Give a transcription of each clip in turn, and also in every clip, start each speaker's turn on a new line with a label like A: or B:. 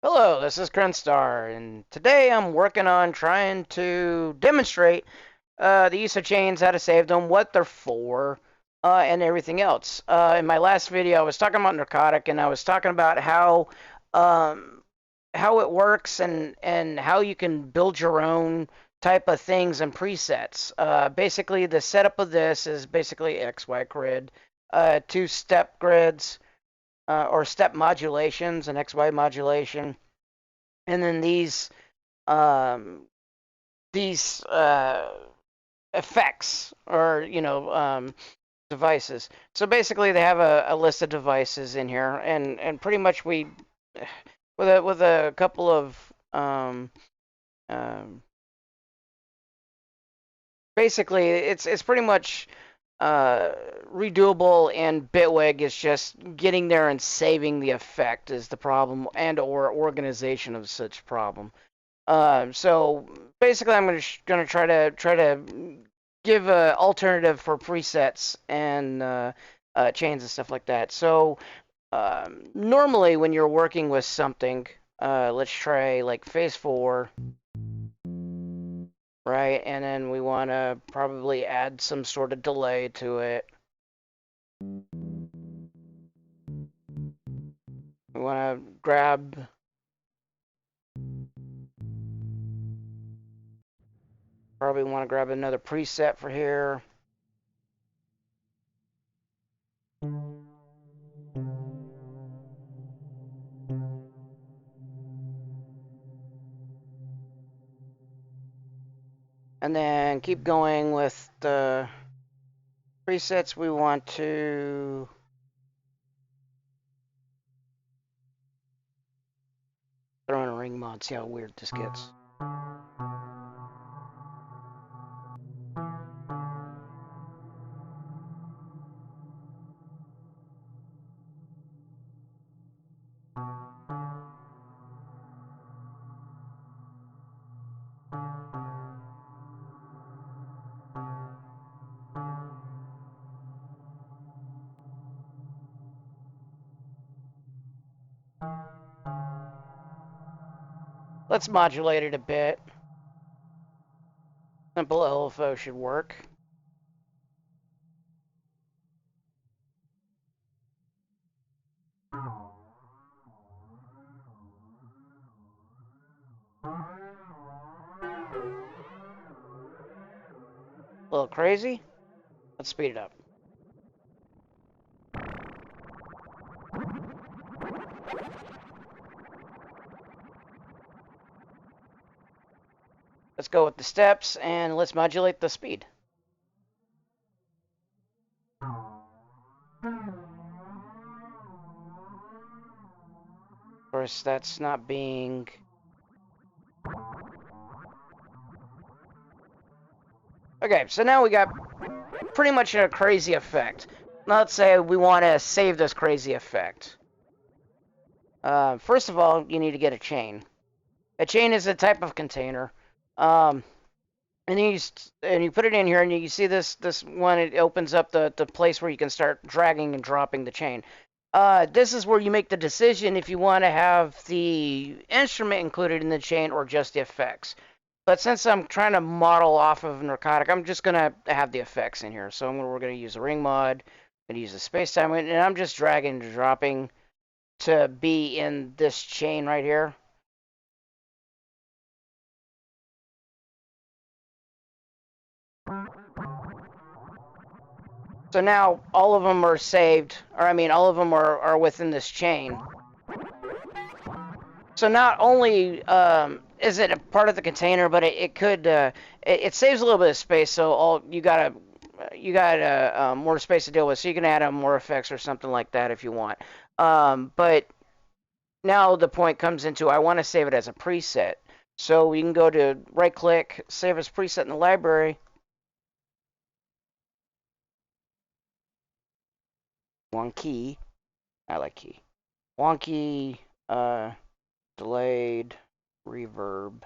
A: Hello, this is Krenstar, and today I'm working on trying to demonstrate the use of chains, how to save them, what they're for, and everything else. In my last video, I was talking about narcotic, and I was talking about um, how it works and how you can build your own type of things and presets. Basically, the setup of this is basically XY grid, two-step grids, or step modulations, an XY modulation, and then um, these effects or devices. So basically, they have a list of devices in here, and pretty much we with a couple of um, basically it's pretty much uh, redoable, and Bitwig is just getting there and saving the effect is the problem, and or organization of such problem. So basically, I'm gonna try to give a alternative for presets and chains and stuff like that. So normally, when you're working with something, let's try like phase 4, right? And then we want to probably add some sort of delay to it. We want to probably want to grab another preset for here. And then keep going with the presets. We want to throw in a ring mod, see how weird this gets. Let's modulate it a bit. Simple LFO should work. A little crazy. Let's speed it up. Let's go with the steps and let's modulate the speed. Of course, that's not being... Okay, so now we got pretty much a crazy effect. Now let's say we want to save this crazy effect. First of all, you need to get a chain. A chain is a type of container. Um, and you put it in here, and you see this one. It opens up the place where you can start dragging and dropping the chain. This is where you make the decision if you want to have the instrument included in the chain or just the effects. But since I'm trying to model off of narcotic, I'm just gonna have the effects in here. So we're gonna use a ring mod, gonna use the space time, and I'm just dragging and dropping to be in this chain right here. So now all of them are saved, or I mean, all of them are within this chain. So not only is it a part of the container, but it could it saves a little bit of space. So all you got more space to deal with. So you can add more effects or something like that if you want. But now the point comes into I want to save it as a preset. So we can go to right click, save as preset in the library. One key. I like key. Wonky, delayed, reverb.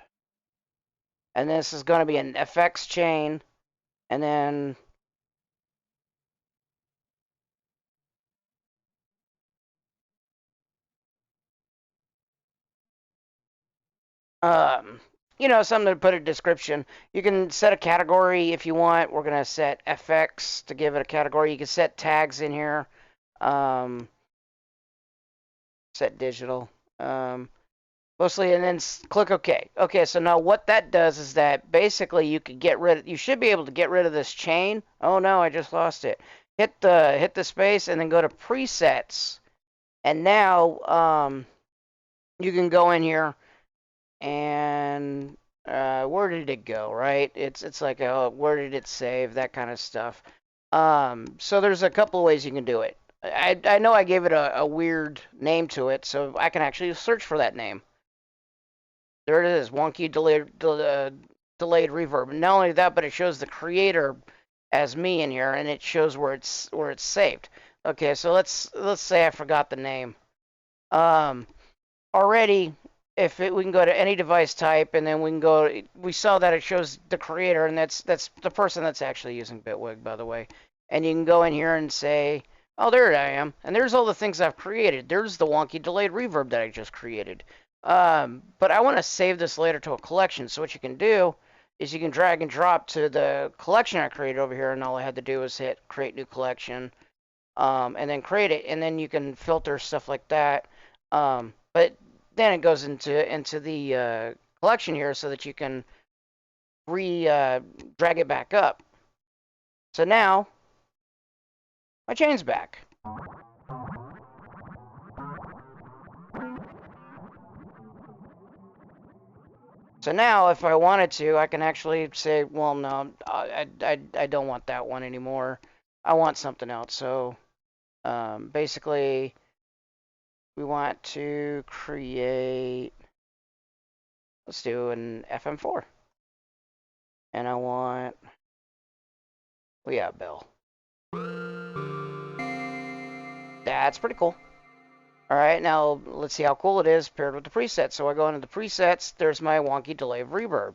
A: And this is going to be an FX chain. And then Um, something to put a description. You can set a category if you want. We're gonna set FX to give it a category. You can set tags in here. Um, Set digital. Um, Mostly, and then click OK. Okay, so now what that does is that basically you should be able to get rid of this chain. Oh no, I just lost it. Hit the space and then go to presets. And now you can go in here and where did it go? Right? It's like where did it save? That kind of stuff. So there's a couple of ways you can do it. I know I gave it a weird name to it, so I can actually search for that name. There it is, wonky delayed reverb. And not only that, but it shows the creator as me in here, and it shows where it's saved. Okay, so let's say I forgot the name. Um, Already, we can go to any device type, and then we can go. We saw that it shows the creator, and that's the person that's actually using Bitwig, by the way. And you can go in here and say, oh, there I am, and there's all the things I've created. There's the wonky delayed reverb that I just created. But I want to save this later to a collection. So what you can do is you can drag and drop to the collection I created over here, and all I had to do was hit create new collection, and then create it, and then you can filter stuff like that. But then it goes into the collection here so that you can drag it back up. So now my chain's back. So now, if I wanted to, I can actually say, well, no, I don't want that one anymore. I want something else. So basically, we want to create, let's do an FM4. And I want, well, yeah, Bell. That's pretty cool. All right, now let's see how cool it is paired with the presets. So I go into the presets. There's my wonky delay of reverb.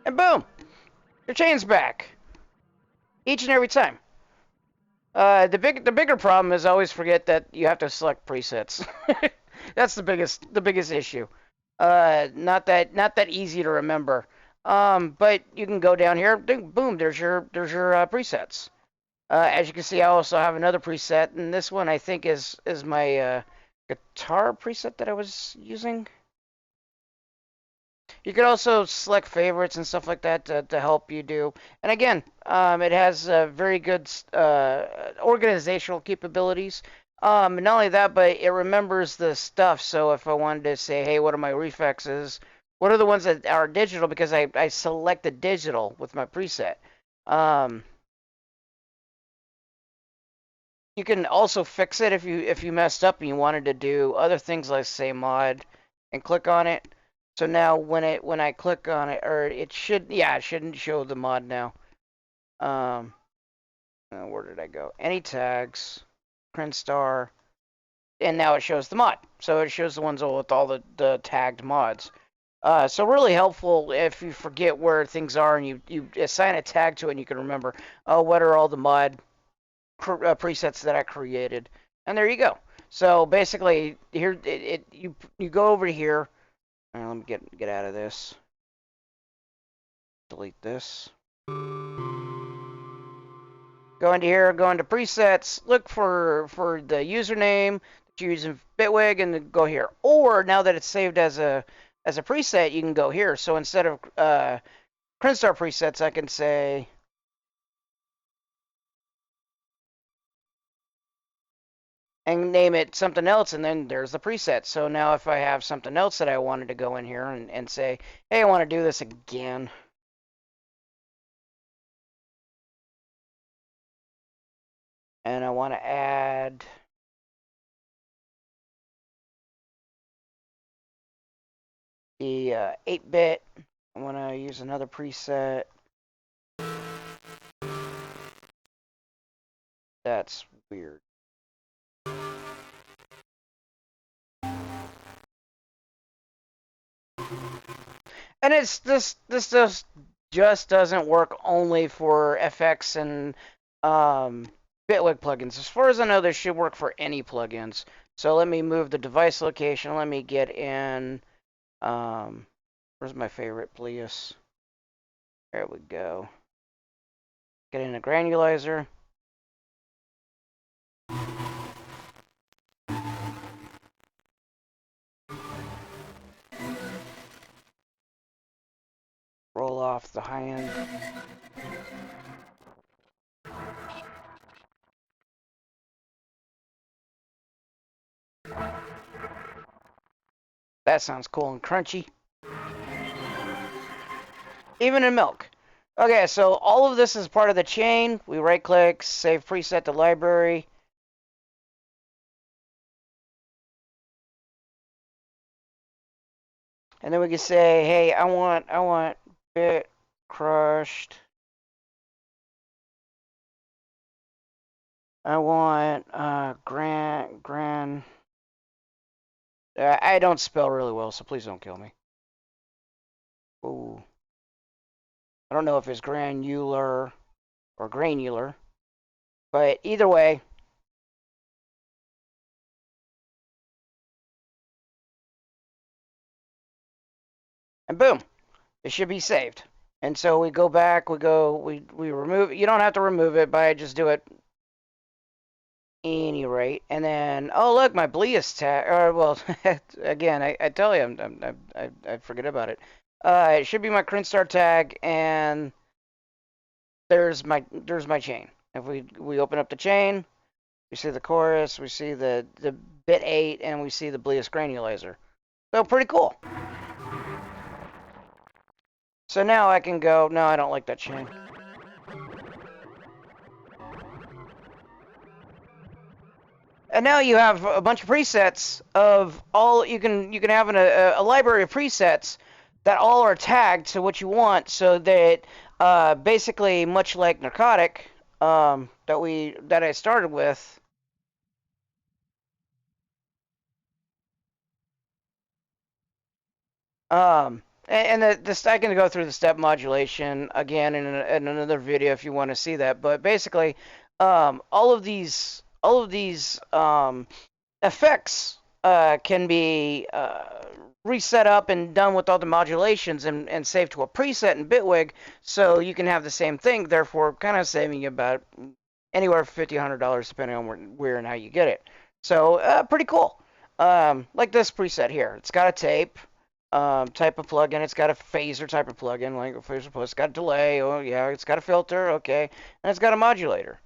A: And boom, your chain's back. Each and every time. The bigger problem is I always forget that you have to select presets. That's the biggest issue. Not that easy to remember. But you can go down here. Boom. There's your presets. As you can see, I also have another preset, and this one I think is my guitar preset that I was using. You could also select favorites and stuff like that to help you do. And again, it has very good organizational capabilities. And not only that, but it remembers the stuff. So if I wanted to say, hey, what are my reflexes? What are the ones that are digital? Because I selected digital with my preset. Um, you can also fix it if you messed up and you wanted to do other things like say mod and click on it. So now when I click on it, or it shouldn't show the mod now. Um, where did I go? Any tags, print star, and now it shows the mod. So it shows the ones with all the tagged mods. So really helpful if you forget where things are and you assign a tag to it and you can remember, oh, what are all the mod presets that I created, and there you go. So basically, here you go over here. Let me get out of this. Delete this. Go into here, go into presets, look for the username that you're using Bitwig, and then go here. Or now that it's saved as a preset, you can go here. So instead of Crinstar presets, I can say and name it something else, and then there's the preset. So now if I have something else that I wanted to go in here and say, hey, I want to do this again. And I want to add the 8-bit. I want to use another preset. That's weird. And it's this just just doesn't work only for FX and um, Bitwig plugins. As far as I know, this should work for any plugins. So let me move the device location. Let me get in. Um, where's my favorite Plius? There we go. Get in a granulizer. Roll off the high end. That sounds cool and crunchy. Even in milk. Okay, so all of this is part of the chain. We right click, save preset to library. And then we can say, hey, I want bit crushed. I want gran. I don't spell really well, so please don't kill me. Ooh. I don't know if it's granular or granular, but either way. And boom, it should be saved. And so we go back, we remove it. You don't have to remove it, but I just do it any rate. And then, oh look, my Blias tag. Or well, again, I tell you, I forget about it. It should be my Crinstar tag, and there's my chain. If we open up the chain, we see the chorus, we see the bit 8, and we see the Blias granulizer. So pretty cool. So now I can go. No, I don't like that chain. And now you have a bunch of presets of all you can have in a library of presets that all are tagged to what you want, so that basically much like narcotic that I started with. And this I can go through the step modulation again in another video if you want to see that. But basically, all of these effects can be reset up and done with all the modulations and saved to a preset in Bitwig, so you can have the same thing. Therefore, kind of saving you about anywhere from $50 depending on where and how you get it. So pretty cool. Like this preset here, it's got a tape type of plugin. It's got a phaser type of plugin, like a phaser plus. It's got a delay. Oh yeah, it's got a filter. Okay, and it's got a modulator.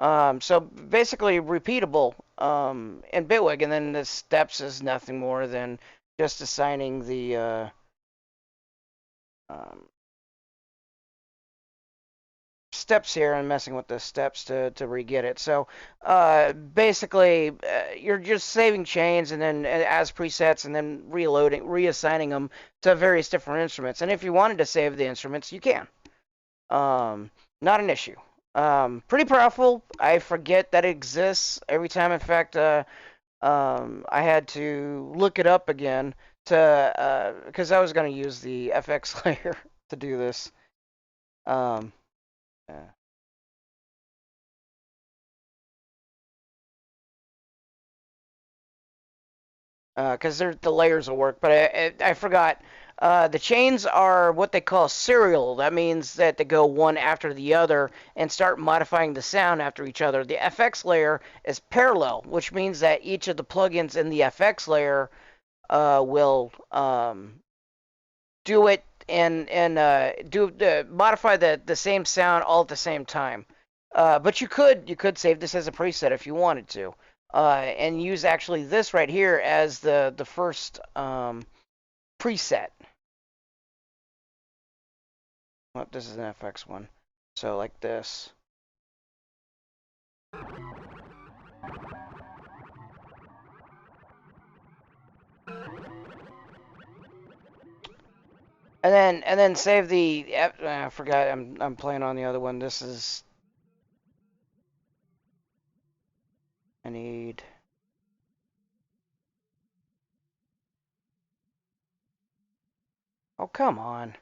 A: So basically repeatable in Bitwig, and then the steps is nothing more than just assigning the um, steps here and messing with the steps to re-get it. So basically, you're just saving chains and then as presets and then reassigning them to various different instruments. And if you wanted to save the instruments, you can. Not an issue. Pretty powerful. I forget that it exists every time. In fact, I had to look it up again to because I was going to use the FX layer to do this. Um, uh, because the layers will work. But I forgot. The chains are what they call serial. That means that they go one after the other and start modifying the sound after each other. The FX layer is parallel, which means that each of the plugins in the FX layer will do it and do modify the same sound all at the same time. But you could save this as a preset if you wanted to, and use actually this right here as the first preset. Well, this is an FX one, so like this. And then save the. I forgot. I'm playing on the other one. This is. I need. Oh come on.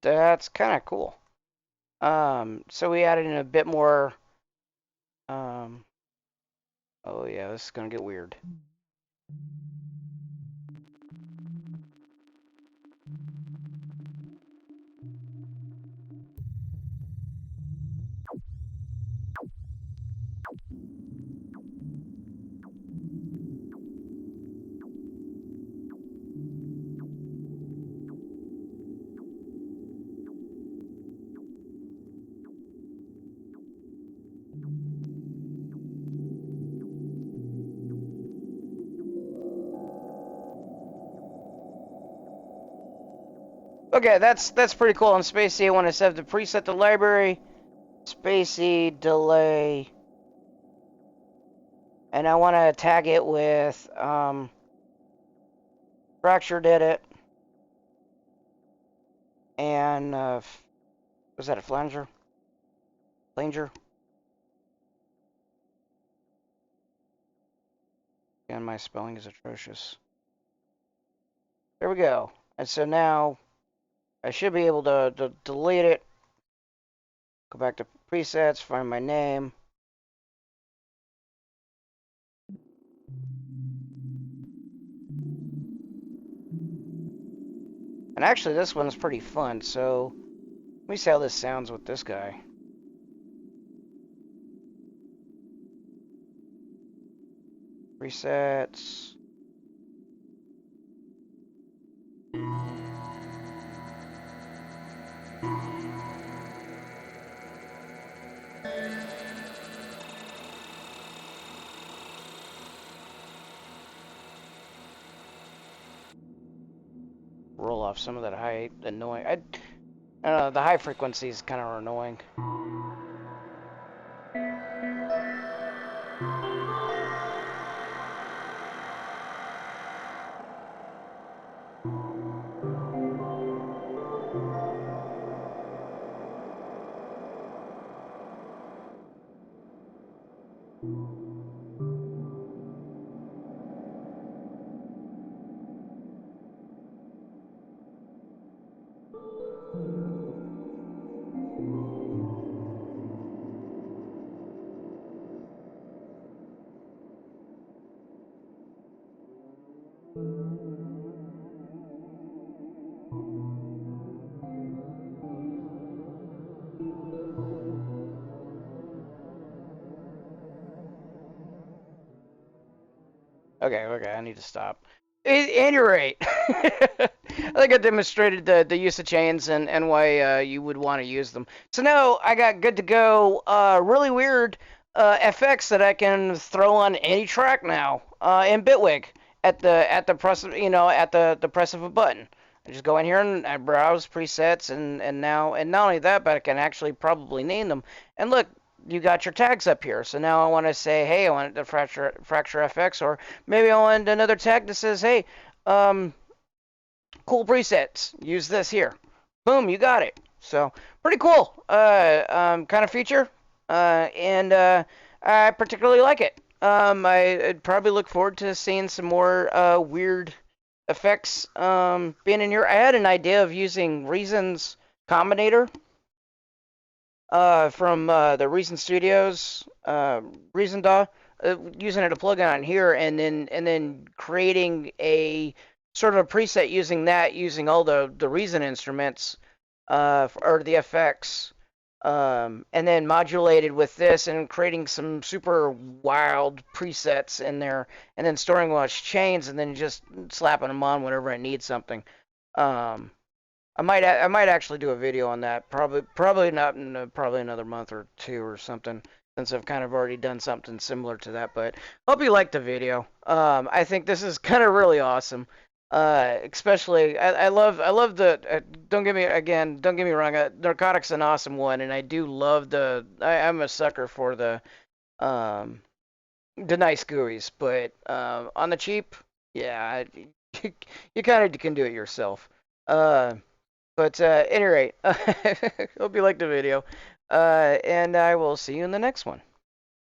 A: That's kind of cool. So we added in a bit more. Um, oh yeah, this is gonna get weird. Okay, that's pretty cool. On Spacey, I want to set the preset the library, Spacey delay, and I want to tag it with Fracture did it, and was that a flanger? Flanger? And my spelling is atrocious. There we go. And so now I should be able to delete it. Go back to presets, find my name. And actually, this one's pretty fun. So let me see how this sounds with this guy. Presets. Roll off some of that high annoying. I don't know, the high frequency is kind of annoying. Okay, I need to stop. And you're right. I think I demonstrated the use of chains and why you would want to use them. So now I got good to go. Really weird effects that I can throw on any track now in Bitwig at the press at the press of a button. I just go in here and I browse presets and not only that, but I can actually probably name them. And look, you got your tags up here. So now I want to say, hey, I want the fracture FX, or maybe I want another tag that says, hey, cool presets. Use this here. Boom, you got it. So pretty cool kind of feature, and I particularly like it. I'd probably look forward to seeing some more weird effects being in here. I had an idea of using Reason's Combinator from the Reason Studios, Reason DAW, using it to plug on here, and then creating a sort of a preset using that, using all the Reason instruments, or the effects, and then modulated with this and creating some super wild presets in there, and then storing them as chains, and then just slapping them on whenever I need something. Um, I might actually do a video on that. Probably not in probably another month or two or something, since I've kind of already done something similar to that. But hope you liked the video. I think this is kind of really awesome. Especially I love the don't get me wrong. Narcotics an awesome one, and I do love I'm a sucker for um the nice GUIs, but on the cheap, yeah, you kind of can do it yourself. Uh, but at any rate, hope you liked the video. And I will see you in the next one.